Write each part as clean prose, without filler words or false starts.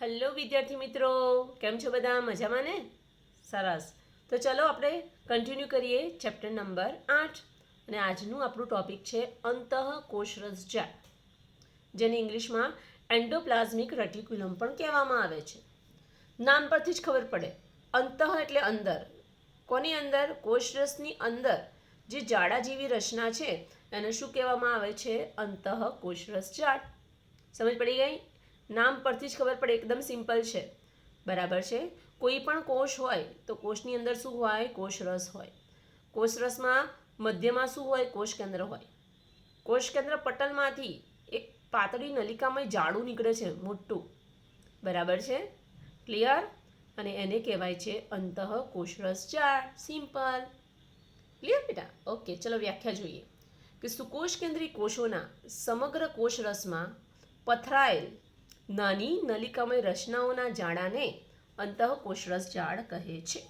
Hello વિદ્યાર્થી મિત્રો, કેમ છો બધા? મજામાં ને? સરસ. તો ચલો આપણે કન્ટિન્યુ કરીએ ચેપ્ટર નંબર 8 અને આજનું આપણું ટોપિક છે અંતઃકોષરસજાળ, જેને ઇંગ્લિશમાં એન્ડોપ્લાઝમિક રેટિક્યુલમ પણ કહેવામાં આવે છે. નામ પરથી જ ખબર પડે, અંતઃ એટલે અંદર. કોની અંદર? કોષરસની અંદર જે જાડા જેવી રચના છે એને શું કહેવામાં આવે છે? અંતઃકોષરસજાળ. સમજ પડી ગઈ? નામ પરથી જ ખબર પડે, એકદમ સિમ્પલ છે. બરાબર છે. કોઈ પણ કોષ હોય તો કોષની અંદર શું હોય? કોષરસ હોય. કોષરસમાં મધ્યમાં શું હોય? કોષ કેન્દ્ર હોય. કોષ કેન્દ્ર પટલમાંથી એક પાતળી નલિકામય જાડું નીકળે છે, મોટું. બરાબર છે? ક્લિયર? અને એને કહેવાય છે અંતઃકોષરસજાળ. સિમ્પલ. ક્લિયર બેટા? ઓકે, ચલો વ્યાખ્યા જોઈએ કે સુકોષ કેન્દ્રી કોષોના સમગ્ર કોષરસમાં પથરાયેલ નાની નલિકામય રચનાઓના જાળાને અંતઃકોષરસજાળ કહે છે.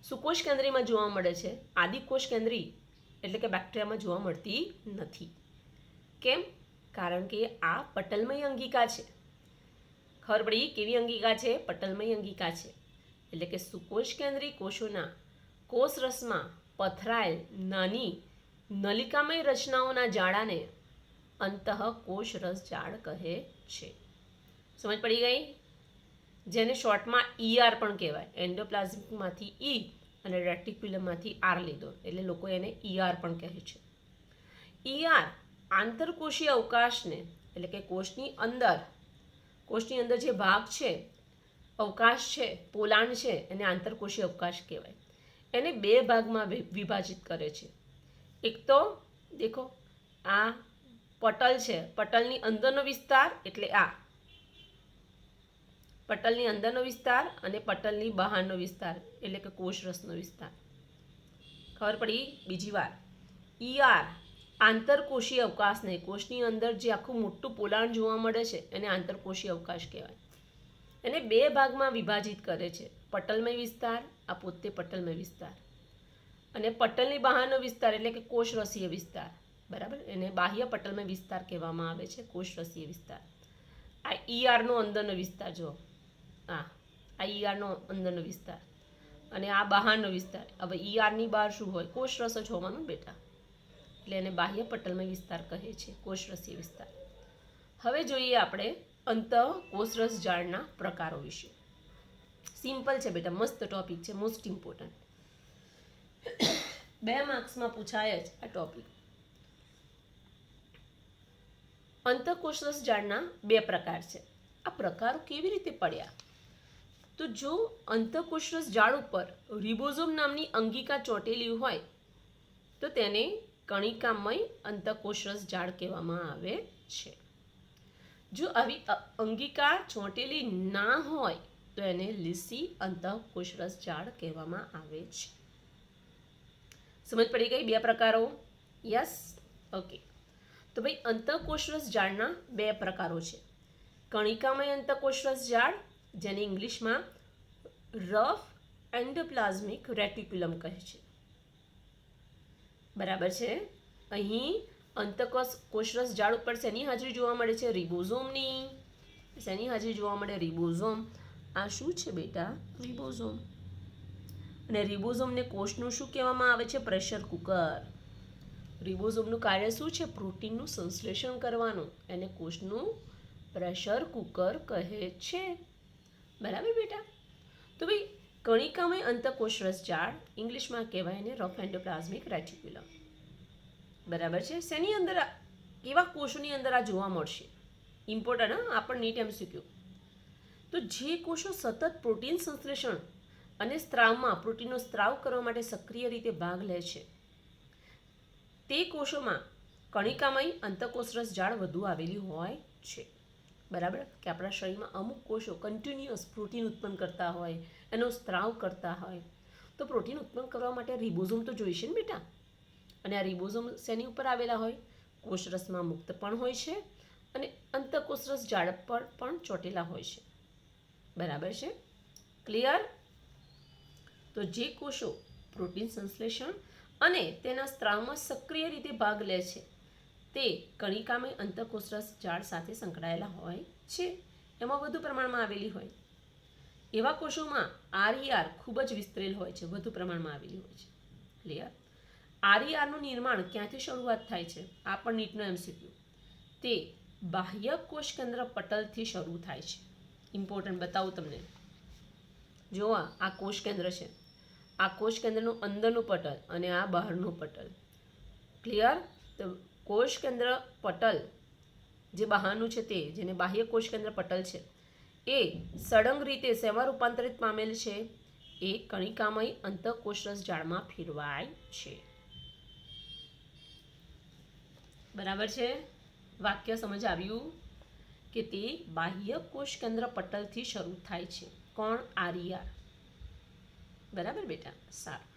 સુકોષ કેન્દ્રીમાં જોવા મળે છે. આદિકોષ કેન્દ્રી એટલે કે બેક્ટેરિયામાં જોવા મળતી નથી. કેમ? કારણ કે આ પટલમય અંગિકા છે. ખબર પડી? કેવી અંગિકા છે? પટલમય અંગિકા છે. એટલે કે સુકોષ કેન્દ્રી કોષોના કોષરસમાં પથરાયેલ નાની નલિકામય રચનાઓના જાળાને અંતઃકોષરસજાળ કહે છે. સમજ પડી ગઈ? જેને શોર્ટમાં ER પણ કહેવાય. એન્ડોપ્લાઝમિકમાંથી E અને રેટિક્યુલમમાંથી R લીધો એટલે લોકો એને ER પણ કહે છે. ER આંતરકોષીય અવકાશને એટલે કે કોષની અંદર જે ભાગ છે, અવકાશ છે, પોલાણ છે, એને આંતરકોષીય અવકાશ કહેવાય. એને બે ભાગમાં વિભાજિત કરે છે. એક તો દેખો આ પટલ છે, પટલની અંદરનો વિસ્તાર એટલે આ પટલની અંદરનો વિસ્તાર અને પટલની બહારનો વિસ્તાર એટલે કે કોષરસનો વિસ્તાર. ખબર પડી? બીજી વાર, ER આંતરકોષીય અવકાશને, કોષની અંદર જે આખું મોટું પોલાણ જોવા મળે છે એને આંતરકોષીય અવકાશ કહેવાય. એને બે ભાગમાં વિભાજિત કરે છે. પટલમય વિસ્તાર, આ પોતે પટલમય વિસ્તાર, અને પટલની બહારનો વિસ્તાર એટલે કે કોષરસીય વિસ્તાર. બરાબર? એને બાહ્ય પટલમય વિસ્તાર કહેવામાં આવે છે, કોષરસીય વિસ્તાર. આ ERનો અંદરનો વિસ્તાર જો, આ ERનો અંદરનો વિસ્તાર અને આ બહારનો વિસ્તાર. હવે ERની બહાર શું હોય? કોષરસ જ હોવાનું બેટા, એટલે એને બાહ્ય પટલમય વિસ્તાર કહે છે, કોષરસીય વિસ્તાર. હવે જોઈએ આપણે અંતઃકોષરસજાળના પ્રકારો વિશે. સિમ્પલ છે બેટા, મસ્ત ટોપિક છે, મોસ્ટ ઇમ્પોર્ટન્ટ. 2 માર્ક્સમાં પૂછાય જ આ ટોપિક. અંતઃકોષરસજાળના 2 પ્રકાર છે. આ પ્રકારો કેવી રીતે પડ્યા? તો જો અંતઃકોષરસજાળ ઉપર રિબોઝોમ નામની અંગિકા ચોંટેલી હોય તો તેને કણિકામય અંતઃકોષરસજાળ કહેવામાં આવે છે. જો આવી અંગિકા ચોંટેલી ના હોય તો એને લીસી અંતઃકોષરસજાળ કહેવામાં આવે છે. સમજ પડી ગઈ? 2 પ્રકારો. યસ? ઓકે. તો ભાઈ અંતઃકોષરસજાળના 2 પ્રકારો છે. કણિકામય અંતઃકોષરસજાળ, જેને ઇંગ્લિશમાં રફ એન્ડોપ્લાઝમિક રેટિક્યુલમ કહે છે. બરાબર છે? અહીં અંતઃકોષરસજાળ ઉપર શેની હાજરી જોવા મળે છે? રિબોઝોમની. શેની હાજરી જોવા મળે? રિબોઝોમ. આ શું છે બેટા? રિબોઝોમ. અને રિબોઝોમને કોષનું શું કહેવામાં આવે છે? Pressure cooker. રિબોઝોમનું કાર્ય શું છે? પ્રોટીનનું સંશ્લેષણ કરવાનું. એને કોષનું પ્રેશર કુકર કહે છે. બરાબર બેટા? તો ભાઈ કણિકામય અંતઃકોષરસજાળ ઇંગ્લિશમાં કહેવાય એને રફ એન્ડોપ્લાઝમિક રેટિક્યુલમ. બરાબર છે? શેની અંદર, કેવા કોષોની અંદર આ જોવા મળશે? ઇમ્પોર્ટન્ટ, હા, આ પણ નીટ MCQ. તો જે કોષો સતત પ્રોટીન સંશ્લેષણ અને સ્ત્રાવમાં પ્રોટીનનો સ્ત્રાવ કરવા માટે સક્રિય રીતે ભાગ લે છે તે કોષોમાં કણિકામય અંતઃકોષરસજાળ વધુ આવેલી હોય છે. બરાબર? કે આપણા શરીરમાં અમુક કોષો કન્ટિન્યુઅસ પ્રોટીન ઉત્પન્ન કરતા હોય, એનો સ્ત્રાવ કરતા હોય, તો પ્રોટીન ઉત્પન્ન કરવા માટે રિબોઝોમ તો જોઈશે ને બેટા. અને આ રિબોઝોમ શેની ઉપર આવેલા હોય? કોષરસમાં મુક્ત પણ હોય છે અને અંતઃકોષરસજાળ પર પણ ચોંટેલા હોય છે. બરાબર છે? ક્લિયર? તો જે કોષો પ્રોટીન સંશ્લેષણ અને તેના સ્ત્રાવમાં સક્રિય રીતે ભાગ લે છે તે કણિકામય અંતઃકોષરસજાળ સાથે સંકળાયેલા હોય છે. એમાં વધુ પ્રમાણમાં આવેલી હોય. એવા કોષોમાં RER ખૂબ જ વિસ્તરેલ હોય છે, વધુ પ્રમાણમાં આવેલી હોય છે. ક્લિયર? RERનું નિર્માણ ક્યાંથી શરૂઆત થાય છે? આ પણ નીટનો MCQ. તે બાહ્ય કોષ કેન્દ્ર પટલથી શરૂ થાય છે. ઇમ્પોર્ટન્ટ બતાવું તમને. જો આ કોષ કેન્દ્ર છે, આ કોષ કેન્દ્રનું અંદરનું પટલ અને આ બહારનું પટલ. ક્લિયર? તો કોષ કેન્દ્ર પટલ જે બહારનું છે તે, જેને બાહ્ય કોષ કેન્દ્ર પટલ છે, એ સળંગ રીતે શેમાં રૂપાંતરિત પામેલ છે? એ કણિકામય અંતઃકોષરસ જાળમાં ફેરવાય છે. બરાબર છે? વાક્ય સમજ આવ્યું કે તે બાહ્ય કોષ કેન્દ્ર પટલથી શરૂ થાય છે. કોણ? RER. બરાબર બેટા? સારું.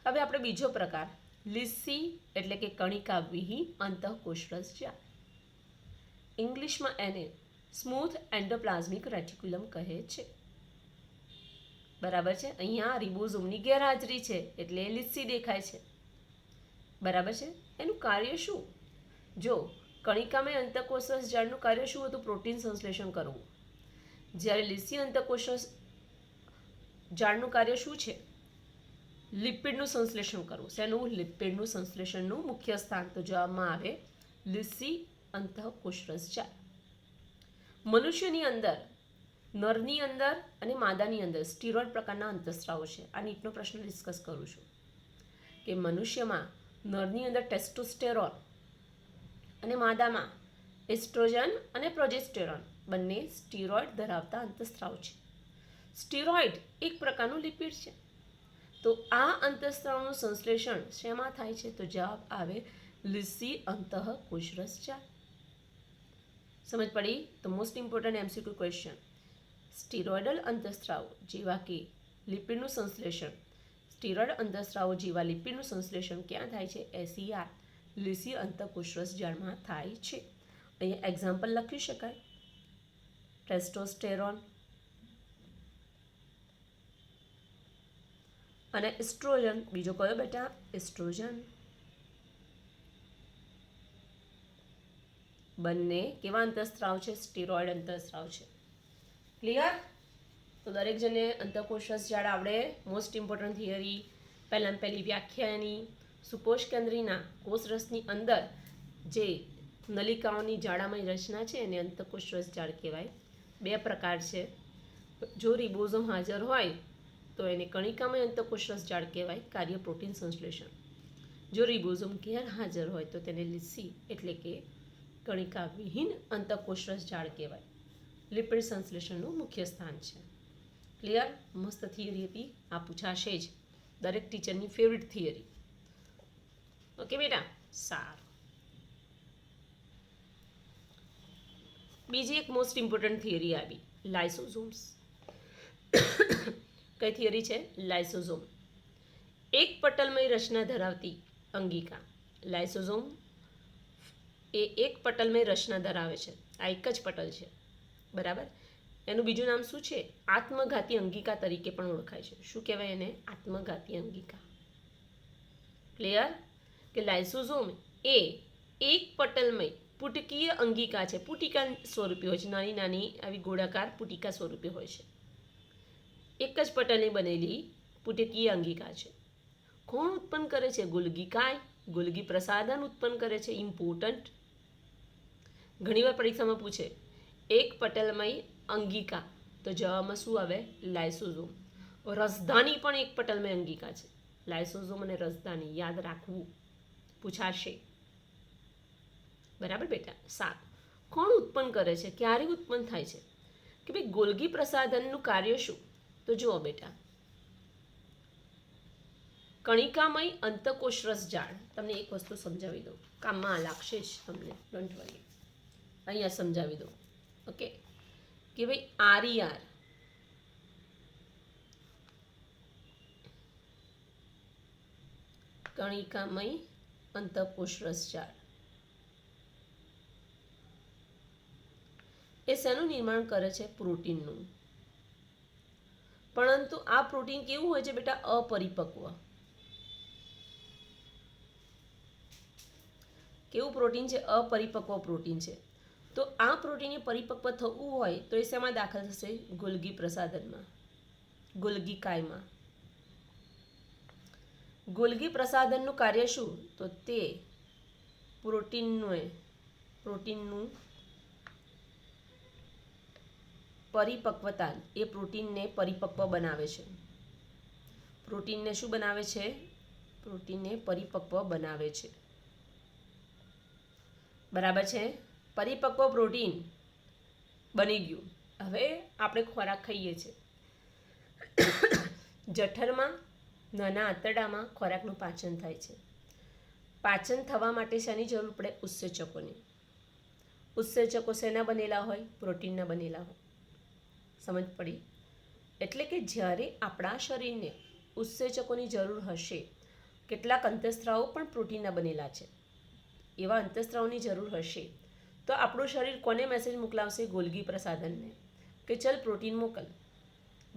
હવે આપણે બીજો પ્રકાર, લીસી એટલે કે કણિકા વિહીન અંતઃકોષરસ જાળ. ઇંગ્લિશમાં એને સ્મૂથ એન્ડોપ્લાઝમિક રેટિક્યુલમ કહે છે. બરાબર છે? અહીંયા રિબોઝોમની ગેરહાજરી છે એટલે લીસી દેખાય છે. બરાબર છે? એનું કાર્ય શું? જો કણિકામય અંતઃકોષરસ જાળનું કાર્ય શું હતું? પ્રોટીન સંશ્લેષણ કરવું. જ્યારે લીસી અંતઃકોષરસ જાળનું કાર્ય શું છે? લિપિડનું સંશ્લેષણ કરવું. શેનું? લિપિડનું સંશ્લેષણનું મુખ્ય સ્થાન. તો જવાબમાં આવે લીસી અંતઃકોષરસ જાળ. મનુષ્યની અંદર, નરની અંદર અને માદાની અંદર સ્ટીરોઇડ પ્રકારના અંતઃસ્રાવો છે. આ નીટનો પ્રશ્ન ડિસ્કસ કરું છું કે મનુષ્યમાં નરની અંદર ટેસ્ટોસ્ટેરોન અને માદામાં એસ્ટ્રોજન અને પ્રોજેસ્ટેરોન બંને સ્ટીરોઇડ ધરાવતા અંતઃસ્રાવ છે. સ્ટીરોઇડ એક પ્રકારનું લિપિડ છે. તો આ અંતઃસ્રાવનું સંશ્લેષણ શેમાં થાય છે? તો જવાબ આવે લીસી અંતઃકોષરસ જાળ. સમજ પડી? તો most important MCQ question. Steroidal અંતઃસ્રાવો જેવા કે લિપિડનું સંશ્લેષણ, સ્ટીરોઇડ અંતઃસ્રાવો જેવા લિપિડનું સંશ્લેષણ ક્યાં થાય છે? SER લીસી અંતઃકોષરસ જાળમાં થાય છે. અહીંયા એક્ઝામ્પલ લખી શકાય. ટેસ્ટોસ્ટેરોન અને એસ્ટ્રોજન. બીજો કયો બેટા? એસ્ટ્રોજન. બંને કેવા અંતઃસ્રાવ છે? સ્ટીરોઇડ અંતઃસ્રાવ છે. ક્લિયર? તો દરેક જણે અંતઃકોષરસ જાળ આવડે. Most important theory. પહેલી વ્યાખ્યા એની. સુકોષ કેન્દ્રીના કોષરસની અંદર જે નલિકાઓની જાડામય રચના છે એને અંતઃકોષરસ જાળ કહેવાય. બે પ્રકાર છે. જો રિબોઝોમ હાજર હોય તો એને કણિકામય અંતઃકોષરસ જાળ કહેવાય, કાર્ય પ્રોટીન સંશ્લેષણ. જો રિબોઝોમ ગેરહાજર હોય તો તેને લીસી એટલે કે કણિકા વિહીન અંતઃકોષરસ જાળ કહેવાય. લિપિડ સંશ્લેષણનું મુખ્ય સ્થાન છે. ક્લિયર? મસ્ત થિયરી હતી. આ પૂછાશે જ. દરેક ટીચરની ફેવરિટ થિયરી. ઓકે બેટા? સારું. બીજી એક મોસ્ટ ઇમ્પોર્ટન્ટ થિયરી આવી, લાઇસોઝોમ્સ. કઈ થિયરી છે? લાઇસોઝોમ. એક પટલમય રચના ધરાવતી અંગિકા. લાઇસોઝોમ એ એક પટલમય રચના ધરાવે છે. આ એક જ પટલ છે. બરાબર? એનું બીજું નામ શું છે? આત્મઘાતી અંગિકા તરીકે પણ ઓળખાય છે. શું કહેવાય એને? આત્મઘાતી અંગિકા. ક્લિયર? કે લાઇસોઝોમ એ એક પટલમય પુટકીય અંગિકા છે. પુટિકા સ્વરૂપે હોય છે. નાની નાની આવી ગોળાકાર પુટિકા સ્વરૂપે હોય છે. એક જ પટલની બનેલી પુટકીય અંગિકા છે. કોણ ઉત્પન્ન કરે છે? ગોલ્ગી કાય, ગોલ્ગી પ્રસાધન ઉત્પન્ન કરે છે. ઇમ્પોર્ટન્ટ. ઘણીવાર પરીક્ષામાં પૂછે એક પટલમય અંગિકા, તો જવાબમાં શું આવે? લાઇસોઝોમ. રસધાની પણ એક પટલમય અંગિકા છે. લાઇસોઝોમ અને રસધાની યાદ રાખવું, પૂછાશે. બરાબર બેટા? સારું. કોણ ઉત્પન્ન કરે છે? ક્યારે ઉત્પન્ન થાય છે? કે ભાઈ ગોલ્ગી પ્રસાધનનું કાર્ય શું? તો જુઓ બેટા, કણિકામય અંતઃકોષરસ જાળ. તમને એક વસ્તુ સમજાવી દઉં, કામમાં લાગશે જ તમને, ડોન્ટ વરી. અહીંયા સમજાવી દઉં. ઓકે? કે ભાઈ RER કણિકામય અંતઃકોષરસ જાળ એ શેનું નિર્માણ કરે છે? પ્રોટીનનું. પરંતુ આ પ્રોટીન કેવું હોય છે બેટા? અપરિપક્વ. કેવું પ્રોટીન છે? અપરિપક્વ પ્રોટીન છે. તો તો આ પ્રોટીન પરિપક્વ થવું હોય તો એ શેમાં દાખલ થશે? ગોલ્ગી પ્રસાધનમાં, ગોલ્ગી કાયમાં. ગોલ્ગી પ્રસાધનનું કાર્ય શું? તો તે પ્રોટીનનું પરિપક્વતા, એ પ્રોટીનને પરિપક્વ બનાવે છે. પ્રોટીનને શું બનાવે છે? પ્રોટીનને પરિપક્વ બનાવે છે. બરાબર છે? પરિપક્વ પ્રોટીન બની ગયું. હવે આપણે ખોરાક ખાઈએ છીએ. જઠરમાં, નાના આંતરડામાં ખોરાકનું પાચન થાય છે. પાચન થવા માટે શેની જરૂર પડે? ઉત્સેચકોની. ઉત્સેચકો શેના બનેલા હોય? પ્રોટીનના બનેલા હોય. સમજ પડી? એટલે કે જ્યારે આપણા શરીરને ઉત્સેચકોની જરૂર હશે, કેટલાક અંતઃસ્ત્રાવો પણ પ્રોટીનના બનેલા છે, એવા અંતઃસ્ત્રાવોની જરૂર હશે તો આપણું શરીર કોને મેસેજ મોકલાવશે? ગોલ્ગી પ્રસાધનને, કે ચલ પ્રોટીન મોકલ.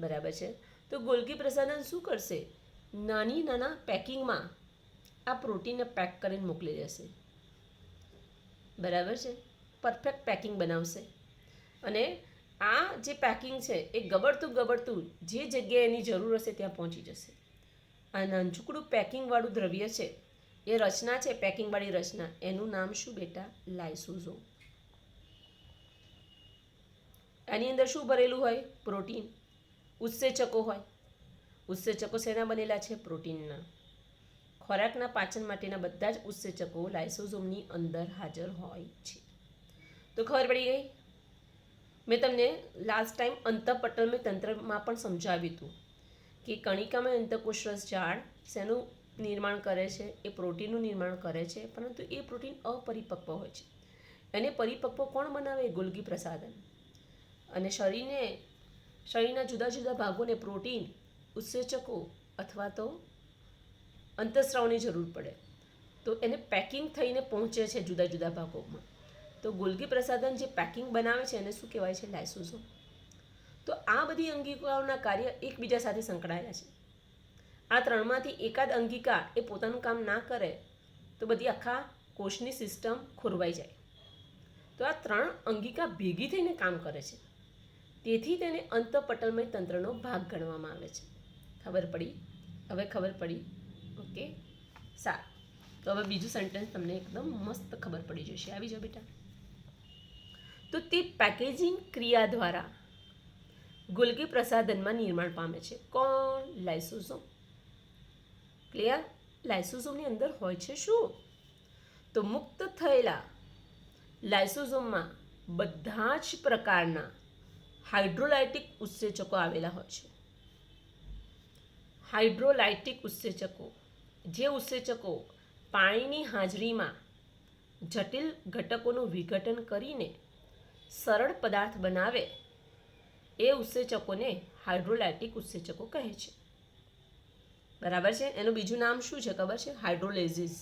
બરાબર છે? તો ગોલ્ગી પ્રસાધન શું કરશે? નાની નાના પેકિંગમાં આ પ્રોટીનને પેક કરીને મોકલી દેશે. બરાબર છે? પરફેક્ટ પેકિંગ બનાવશે. અને આ જે પેકિંગ છે એ ગબડતું જે જગ્યાએ એની જરૂર હશે ત્યાં પહોંચી જશે. આ નાનચુકડું પેકિંગવાળું દ્રવ્ય છે, એ રચના છે, પેકિંગવાળી રચના, એનું નામ શું બેટા? લાઇસોઝોમ. એની અંદર શું ભરેલું હોય? પ્રોટીન. ઉત્સેચકો હોય. ઉત્સેચકો શેના બનેલા છે? પ્રોટીનના. ખોરાકના પાચન માટેના બધા જ ઉત્સેચકો લાઇસોઝોમની અંદર હાજર હોય છે. તો ખબર પડી ગઈ? મેં તમને લાસ્ટ ટાઈમ અંતઃપટલમય તંત્રમાં પણ સમજાવ્યું હતું કે કણિકામય અંતઃકોષરસ જાળ શેનું નિર્માણ કરે છે? એ પ્રોટીનનું નિર્માણ કરે છે, પરંતુ એ પ્રોટીન અપરિપક્વ હોય છે. એને પરિપક્વ કોણ બનાવે? ગોલ્ગી પ્રસાધન. અને શરીરના જુદા જુદા ભાગોને પ્રોટીન, ઉત્સેચકો અથવા તો અંતઃસ્રાવની જરૂર પડે, તો એને પેકિંગ થઈને પહોંચે છે જુદા જુદા ભાગોમાં. તો ગોલ્ગી પ્રસાધન જે પેકિંગ બનાવે છે એને શું કહેવાય છે? લાઇસોઝોમ. તો આ બધી અંગિકાઓના કાર્ય એકબીજા સાથે સંકળાયેલા છે. આ ત્રણમાંથી એકાદ અંગિકા એ પોતાનું કામ ના કરે તો બધી આખા કોષની સિસ્ટમ ખોરવાઈ જાય. તો આ ત્રણ અંગિકા ભેગી થઈને કામ કરે છે, તેથી તેને અંતઃપટલમય તંત્રનો ભાગ ગણવામાં આવે છે. ખબર પડી? હવે ખબર પડી? ઓકે, સારું. તો હવે બીજું સેન્ટેન્સ તમને એકદમ મસ્ત ખબર પડી જશે. આવી જાઓ બેટા. તો તે પેકેજિંગ ક્રિયા દ્વારા ગોલ્ગી પ્રસાધનમાં નિર્માણ પામે છે. કોણ? લાઇસોઝોમ. ક્લિયર? લાઇસોઝોમની અંદર હોય છે શું? તો મુક્ત થયેલા લાઇસોઝોમમાં બધા જ પ્રકારના હાઇડ્રોલાઇટિક ઉત્સેચકો આવેલા હોય છે. હાઇડ્રોલાઇટિક ઉત્સેચકો, જે ઉત્સેચકો પાણીની હાજરીમાં જટિલ ઘટકોનું વિઘટન કરીને સરળ પદાર્થ બનાવે, એ ઉત્સેચકોને હાઇડ્રોલાઇટિક ઉત્સેચકો કહે છે. બરાબર છે? એનું બીજું નામ શું છે ખબર છે? હાઇડ્રોલેઝિસ.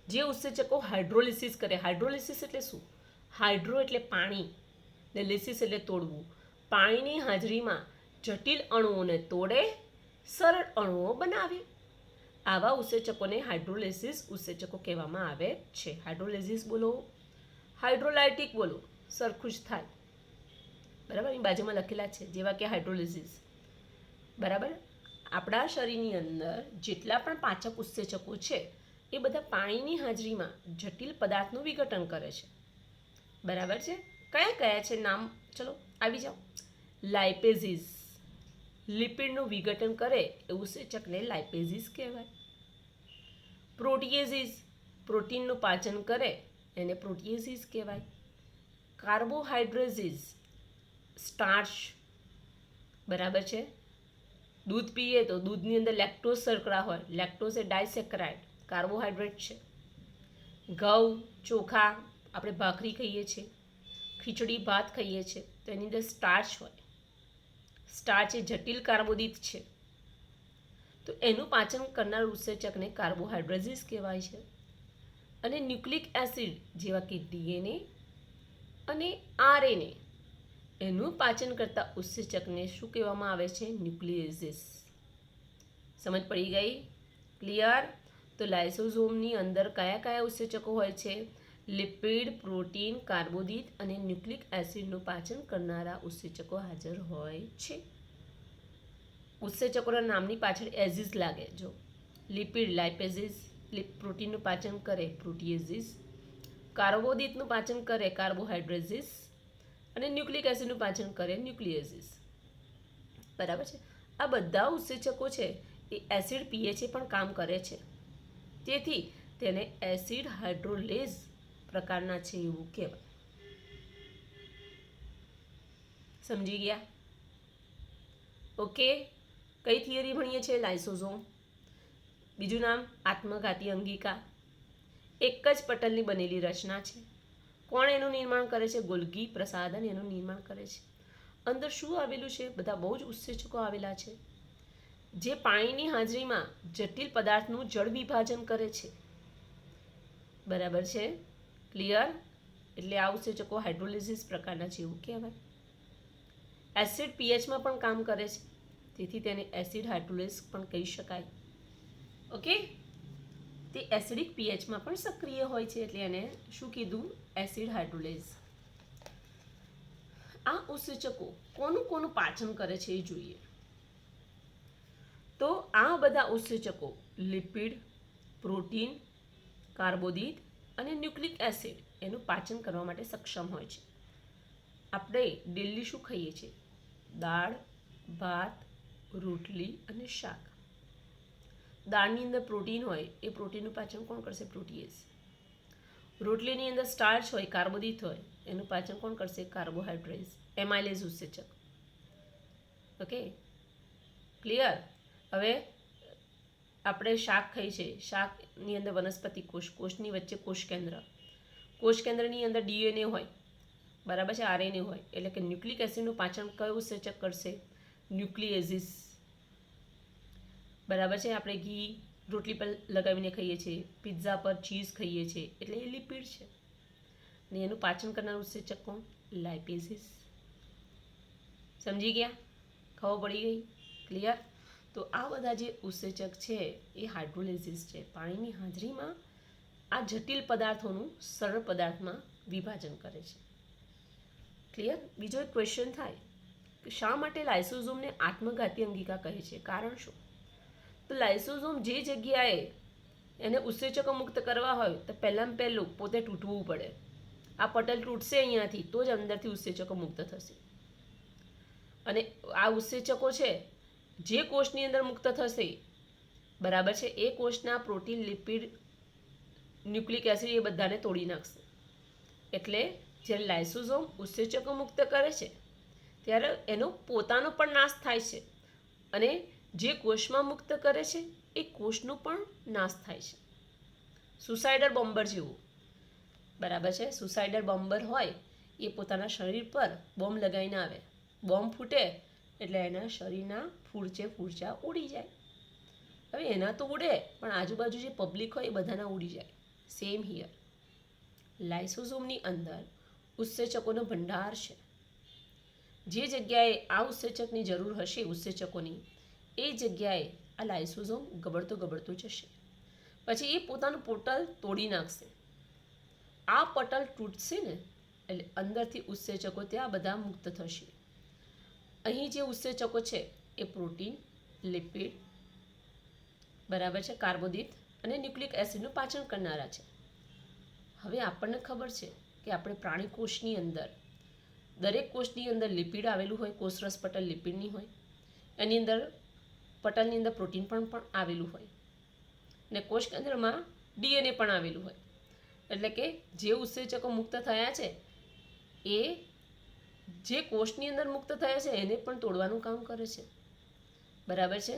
જે ઉત્સેચકો હાઇડ્રોલિસિસ કરે. હાઇડ્રોલિસિસ એટલે શું? હાઇડ્રો એટલે પાણી ને લિસિસ એટલે તોડવું. પાણીની હાજરીમાં જટિલ અણુઓને તોડે, સરળ અણુઓ બનાવે. આવા ઉત્સેચકોને હાઇડ્રોલિસિસ ઉત્સેચકો કહેવામાં આવે છે. હાઇડ્રોલિસિસ બોલો, હાઇડ્રોલાઇટિક બોલો, સરખું જ થાય. બરાબર? એની બાજુમાં લખેલા છે, જેવા કે હાઇડ્રોલિસિસ. બરાબર? આપણા શરીરની અંદર જેટલા પણ પાચક ઉત્સેચકો છે એ બધા પાણીની હાજરીમાં જટિલ પદાર્થનું વિઘટન કરે છે. બરાબર છે? કયા કયા છે નામ? ચલો આવી જાઓ. લાઇપેઝિસ, લિપિડનું વિઘટન કરે એ ઉત્સેચકને લાઇપેઝિસ કહેવાય. પ્રોટીએઝિસ, પ્રોટીનનું પાચન કરે એને પ્રોટીએઝિસ કહેવાય. કાર્બોહાઈડ્રેઝિસ, સ્ટાર્ચ. બરાબર છે? દૂધ પીએ તો દૂધની અંદર લેક્ટોઝ શર્કરા હોય. લેક્ટોઝ એ ડાયસેક્રાઇડ, કાર્બોહાઈડ્રેટ છે. ઘઉં, ચોખા, આપણે ભાખરી ખાઈએ છીએ, ખીચડી ભાત ખાઈએ છીએ, તો એની અંદર સ્ટાર્ચ હોય. સ્ટાર્ચ એ જટિલ કાર્બોદિત છે, તો એનું પાચન કરનાર ઉત્સેચકને કાર્બોહાઈડ્રેઝિસ કહેવાય છે. અને ન્યુક્લિક એસિડ જેવા કે ડીએનએ અને આરએનએ, એનું પાચન કરતા ઉત્સેચકને શું કહેવામાં આવે છે? ન્યુક્લિએઝિસ. સમજ પડી ગઈ? ક્લિયર? તો લાઇસોઝોમની અંદર કયા કયા ઉત્સેચકો હોય છે? લિપિડ, પ્રોટીન, કાર્બોદિત અને ન્યુક્લિક એસિડનું પાચન કરનારા ઉત્સેચકો હાજર હોય છે. ઉત્સેચકોના નામની પાછળ એઝિસ લાગે. જો લિપિડ લાઇપેઝિસ, પ્રોટીનનું પાચન કરે પ્રોટીએઝિસ, કાર્બોદિતનું પાચન કરે કાર્બોહાઈડ્રેઝિસ અને ન્યુક્લિક એસિડનું પાચન કરે ન્યુક્લિએઝિસ. બરાબર છે. આ બધા ઉત્સેચકો છે એ એસિડ પીએચએ પણ કામ કરે છે. તેથી તેને એસિડ હાઇડ્રોલેઝ પ્રકારના છે એવું કહેવાય. સમજી ગયા? ઓકે. કઈ થિયરી ભણીએ છીએ? લાઇસોઝોમ. બીજું નામ આત્મઘાતી અંગિકા. એક જ પટલની બનેલી રચના છે. કોણ એનું નિર્માણ કરે છે? ગોલ્ગી પ્રસાદન એનું નિર્માણ કરે છે. અંદર શું આવેલું છે? બધા બહુ જ ઉત્સેચકો આવેલા છે જે પાણીની હાજરીમાં જટિલ પદાર્થનું જળ વિભાજન કરે છે. બરાબર છે? ક્લિયર? એટલે આ ઉત્સેચકો હાઇડ્રોલિસિસ પ્રકારના છે એવું કહેવાય. એસિડ પીએચમાં પણ કામ કરે છે, તેથી તેને એસિડ હાઇડ્રોલિસ પણ કહી શકાય. ઓકે. તે એસિડિક પીએચમાં પણ સક્રિય હોય છે, એટલે એને શું કીધું? એસિડ હાઇડ્રોલેઝ. આ ઉત્સેચકો કોનું કોનું પાચન કરે છે એ જોઈએ. તો આ બધા ઉત્સેચકો લિપિડ, પ્રોટીન, કાર્બોદિત અને ન્યુક્લિક એસિડ એનું પાચન કરવા માટે સક્ષમ હોય છે. આપણે ડેલી શું ખાઈએ છીએ? દાળ, ભાત, રોટલી અને શાક. દાળની અંદર પ્રોટીન હોય, એ પ્રોટીનનું પાચન કોણ કરશે? પ્રોટીએઝ. રોટલીની અંદર સ્ટાર્ચ હોય, કાર્બોદિત હોય, એનું પાચન કોણ કરશે? કાર્બોહાઈડ્રેટ્સ, એમાઇલેઝ ઉત્સેચક. Okay, clear? હવે આપણે શાક ખાઈએ છીએ. શાકની અંદર વનસ્પતિ કોષ, કોષની વચ્ચે કોષ કેન્દ્ર, કોષ કેન્દ્રની અંદર ડીએનએ હોય, બરાબર છે? આરએનએ હોય. એટલે કે ન્યુક્લિક એસિડનું પાચન કયું ઉત્સેચક કરશે? ન્યુક્લિએઝિસ. બરાબર છે? આપણે ઘી રોટલી પર લગાવીને ખાઈએ છીએ, પિઝા પર ચીઝ ખાઈએ છીએ, એટલે એ લિપિડ છે. અને એનું પાચન કરનાર ઉત્સેચક કોણ? લાઇપેઝિસ. સમજી ગયા? ખબર પડી ગઈ? ક્લિયર? તો આ બધા જે ઉત્સેચક છે એ હાઇડ્રોલિસિસ છે. પાણીની હાજરીમાં આ જટિલ પદાર્થોનું સરળ પદાર્થમાં વિભાજન કરે છે. ક્લિયર? બીજો એક ક્વેશ્ચન થાય કે શા માટે લાઇસોઝોમને આત્મઘાતી અંગિકા કહે છે? કારણ શું? તો લાઇસોઝોમ જે જગ્યાએ એને ઉત્સેચકો મુક્ત કરવા હોય તો પહેલાં પહેલું પોતે તૂટવું પડે. આ પટલ તૂટશે અહીંયાથી તો જ અંદરથી ઉત્સેચકો મુક્ત થશે. અને આ ઉત્સેચકો છે જે કોષની અંદર મુક્ત થશે, બરાબર છે, એ કોષના પ્રોટીન, લિપિડ, ન્યુક્લિક એસિડ એ બધાને તોડી નાખશે. એટલે જ્યારે લાઇસોઝોમ ઉત્સેચકો મુક્ત કરે છે ત્યારે એનો પોતાનો પણ નાશ થાય છે અને જે કોષમાં મુક્ત કરે છે એ કોષનો પણ નાશ થાય છે. સુસાઇડલ બોમ્બર જેવું. બરાબર છે? સુસાઇડલ બોમ્બર હોય એ પોતાના શરીર પર બોમ્બ લગાવીને આવે. બોમ્બ ફૂટે એટલે એના શરીરના ફૂરચા ઉડી જાય. હવે એના તો ઉડે, પણ આજુબાજુ જે પબ્લિક હોય એ બધાના ઉડી જાય. Same here. લાઇસોઝોમની અંદર ઉત્સેચકોનો ભંડાર છે. જે જગ્યાએ આ ઉત્સેચકની જરૂર હશે, ઉત્સેચકોની, એ જગ્યાએ આ લાઇસોઝોમ ગબડતો જશે. પછી એ પોતાનું પટલ તોડી નાખશે. આ પટલ તૂટશે ને એટલે અંદરથી ઉત્સેચકો ત્યાં બધા મુક્ત થશે. અહીં જે ઉત્સેચકો છે એ પ્રોટીન, લિપિડ, બરાબર છે, કાર્બોદિત અને ન્યુક્લિક એસિડનું પાચન કરનારા છે. હવે આપણને ખબર છે કે આપણે પ્રાણી કોષની અંદર દરેક કોષની અંદર લિપિડ આવેલું હોય. કોષરસ પટલ લિપિડની હોય. એની અંદર પટલની અંદર પ્રોટીન પણ આવેલું હોય ને કોષ કેન્દ્રમાં ડીએનએ પણ આવેલું હોય. એટલે કે જે ઉત્સેચકો મુક્ત થયા છે એ જે કોષની અંદર મુક્ત થયા છે એને પણ તોડવાનું કામ કરે છે. બરાબર છે?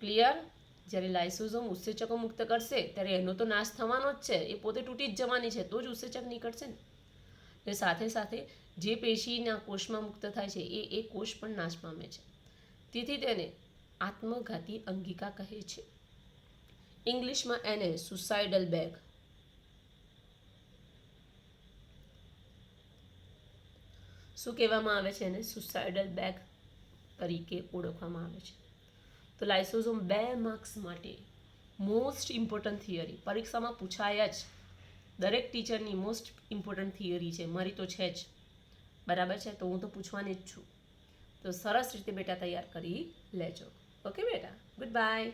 ક્લિયર? જ્યારે લાઇસોઝોમ ઉત્સેચકો મુક્ત કરશે ત્યારે એનો તો નાશ થવાનો જ છે. એ પોતે તૂટી જ જવાની છે, તો જ ઉત્સેચક નીકળશે ને. એટલે સાથે સાથે જે પેશીના કોષમાં મુક્ત થાય છે એ કોષ પણ નાશ પામે છે. તેથી તેને આત્મઘાતી અંગિકા કહે છે. ઇંગ્લિશમાં એને સુસાઇડલ બેગ. શું કહેવામાં આવે છે? એને સુસાઇડલ બેગ તરીકે ઓળખવામાં આવે છે. તો લાઇસોઝોમ 2 માર્ક્સ માટે મોસ્ટ ઇમ્પોર્ટન્ટ થિયરી, પરીક્ષામાં પૂછાય જ. દરેક ટીચરની મોસ્ટ ઇમ્પોર્ટન્ટ થિયરી છે, મારી તો છે જ. બરાબર છે, તો હું તો પૂછવાની જ છું. તો સરસ રીતે બેટા તૈયાર કરી લેજો. ઓકે બેટા, ગુડ બાય.